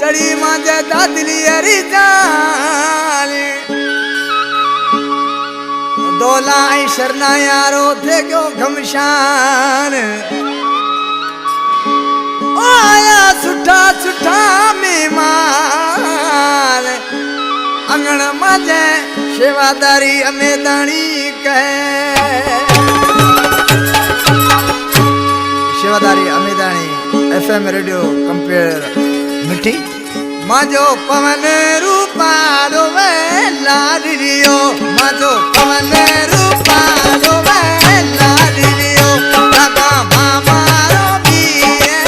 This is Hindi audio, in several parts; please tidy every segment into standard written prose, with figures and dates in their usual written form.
तड़ी मांझे दादली हरी जान दोला आई शरना यारो थे क्यों घमशान आया सुठा सुठा मेहमान अंगण मांझे सेवादारी अमेदानी कहे सेवादारी अमेदानी FM रेडियो कंपेयर मिठी माजो पवन रूपालो वे लाडलियो माजो पवन रूपालो वे लाडलियो दादा मामा रो बीए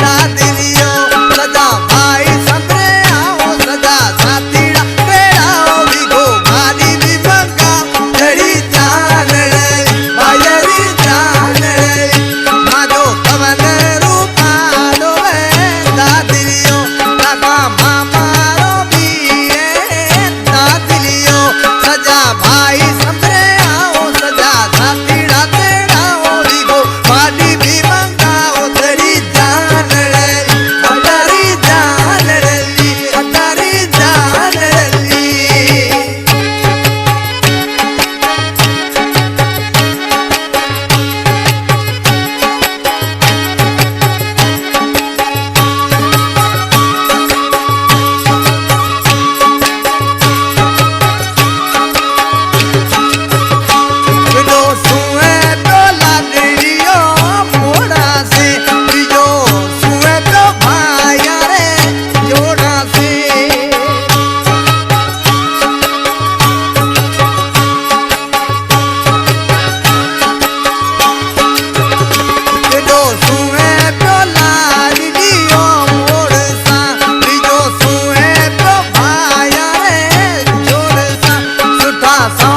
लाडलियो सदा भाई संतरे आओ सदा साथीड़ा तेराओ बिगो माली भी बंगा तेरी जान रे भाई जान रे माजो पवन रूपालो वे लाडलियो दादा मामा रो बीए लाडलियो सजा भाई संतरे आओ सजा साथीड़ा तेराओ बिगो माली भी बंगा तेरी जान रे अटारी जान रे अटारी जान रे बिजो सुए तो लाडलियो मोड़ा से बिजो सुए तो भाया रे जोड़ा से बिजो सुए तो लाडलियो मोड़ सा बिजो सुए तो भाया रे जोड़ सा सुठा सा